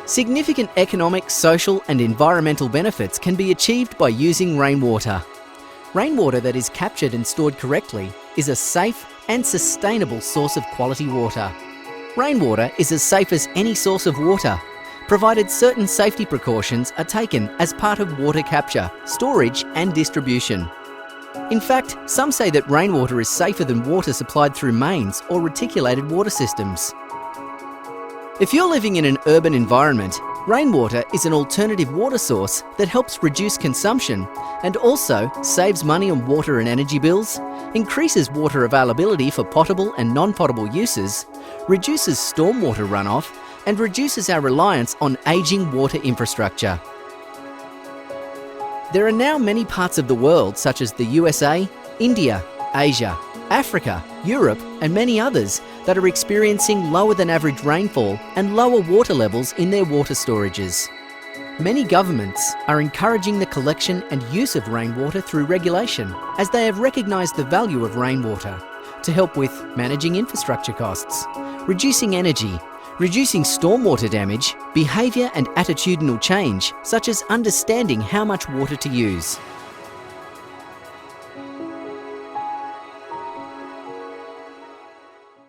Significant economic, social and environmental benefits can be achieved by using rainwater. Rainwater that is captured and stored correctly is a safe and sustainable source of quality water. Rainwater is as safe as any source of water, provided certain safety precautions are taken as part of water capture, storage and distribution. In fact, some say that rainwater is safer than water supplied through mains or reticulated water systems. If you're living in an urban environment, rainwater is an alternative water source that helps reduce consumption and also saves money on water and energy bills, increases water availability for potable and non-potable uses, reduces stormwater runoff, and reduces our reliance on ageing water infrastructure. There are now many parts of the world, such as the USA, India, Asia, Africa, Europe, and many others, that are experiencing lower than average rainfall and lower water levels in their water storages. Many governments are encouraging the collection and use of rainwater through regulation, as they have recognised the value of rainwater to help with managing infrastructure costs, reducing energy, reducing stormwater damage, behaviour and attitudinal change, such as understanding how much water to use.